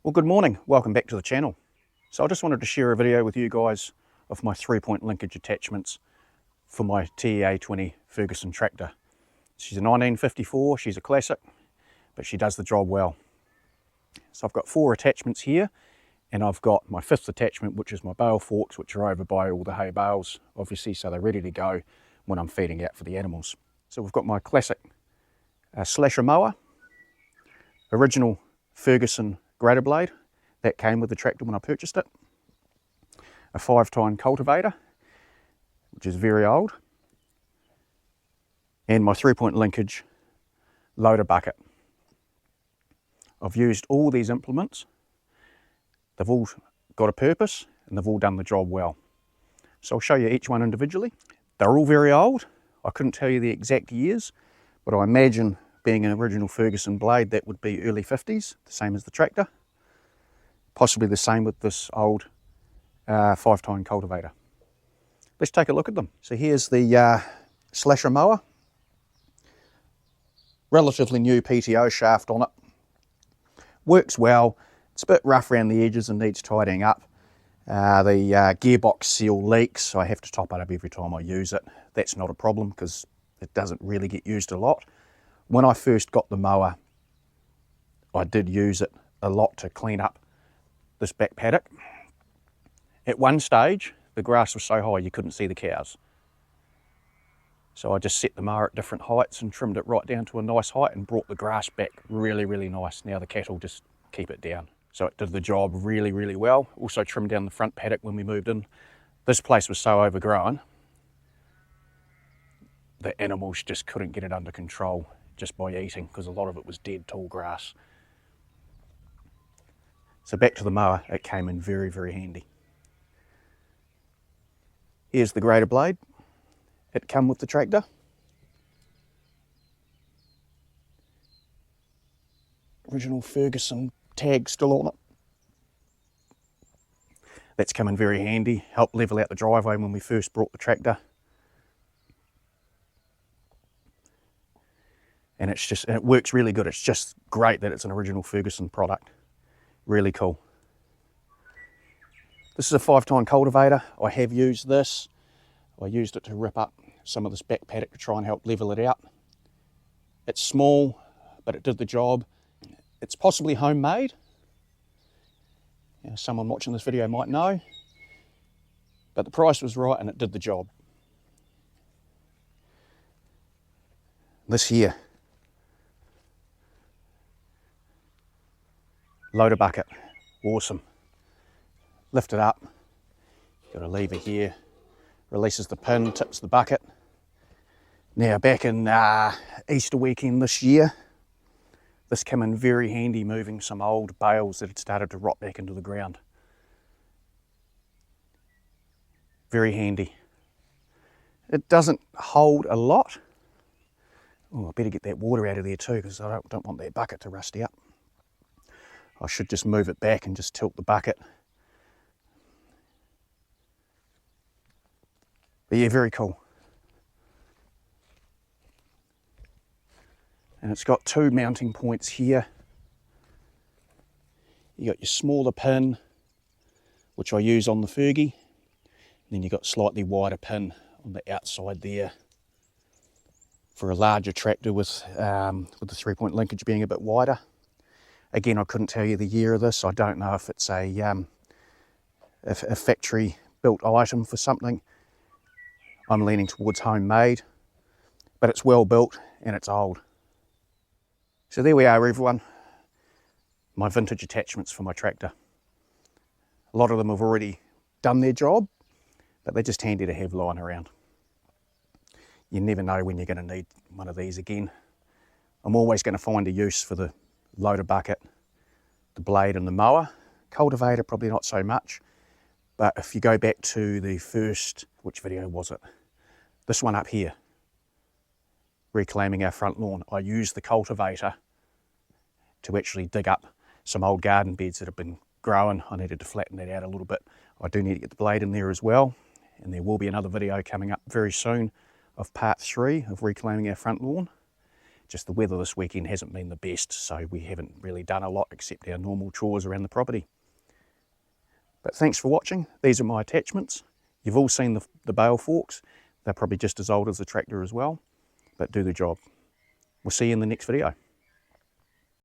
Well, good morning, welcome back to the channel. So I just wanted to share a video with you guys of my 3-point linkage attachments for my TEA20 Ferguson tractor. She's a 1954, she's a classic, but she does the job well. So I've got 4 attachments here, and I've got my 5th attachment, which is my bale forks, which are over by all the hay bales, obviously, so they're ready to go when I'm feeding out for the animals. So we've got my classic slasher mower, original Ferguson grader blade that came with the tractor when I purchased it, a 5-tine cultivator, which is very old, and my 3-point linkage loader bucket. I've used all these implements. They've all got a purpose and they've all done the job well. So I'll show you each one individually. They're all very old. I couldn't tell you the exact years, but I imagine being an original Ferguson blade, that would be early 50s, the same as the tractor. Possibly the same with this old 5-tine cultivator. Let's take a look at them. So here's the slasher mower. Relatively new PTO shaft on it. Works well. It's a bit rough around the edges and needs tidying up. The gearbox seal leaks, so I have to top it up every time I use it. That's not a problem because it doesn't really get used a lot. When I first got the mower, I did use it a lot to clean up this back paddock. At one stage, the grass was so high you couldn't see the cows. So I just set the mower at different heights and trimmed it right down to a nice height and brought the grass back really, really nice. Now the cattle just keep it down. So it did the job really, really well. Also trimmed down the front paddock when we moved in. This place was so overgrown, the animals just couldn't get it under control just by eating, because a lot of it was dead tall grass. So back to the mower, it came in very, very handy. Here's the grader blade. It came with the tractor. Original Ferguson tag still on it. That's come in very handy, helped level out the driveway when we first brought the tractor. And it works really good. It's just great that it's an original Ferguson product. Really cool. This is a 5-tine cultivator. I have used this. I used it to rip up some of this back paddock to try and help level it out. It's small, but it did the job. It's possibly homemade. Someone watching this video might know. But the price was right and it did the job. This here, loader bucket, awesome. Lift it up, got a lever here, releases the pin, tips the bucket. Now back in Easter weekend this year, this came in very handy moving some old bales that had started to rot back into the ground. Very handy. It doesn't hold a lot. Oh, I better get that water out of there too, because I don't want that bucket to rust out. I should just move it back and just tilt the bucket. But yeah, very cool. And it's got 2 mounting points here. You got your smaller pin, which I use on the Fergie. And then you got slightly wider pin on the outside there for a larger tractor with the 3-point linkage being a bit wider. Again, I couldn't tell you the year of this. I don't know if it's a factory built item for something. I'm leaning towards homemade, but it's well built and it's old. So there we are, everyone. My vintage attachments for my tractor. A lot of them have already done their job, but they're just handy to have lying around. You never know when you're going to need one of these again. I'm always going to find a use for the loader bucket, the blade and the mower. Cultivator, probably not so much. But if you go back to the first, which video was it? This one up here, reclaiming our front lawn. I used the cultivator to actually dig up some old garden beds that have been growing. I needed to flatten that out a little bit. I do need to get the blade in there as well. And there will be another video coming up very soon of part 3 of reclaiming our front lawn. Just the weather this weekend hasn't been the best, so we haven't really done a lot except our normal chores around the property. But thanks for watching. These are my attachments. You've all seen the bale forks. They're probably just as old as the tractor as well, but do the job. We'll see you in the next video.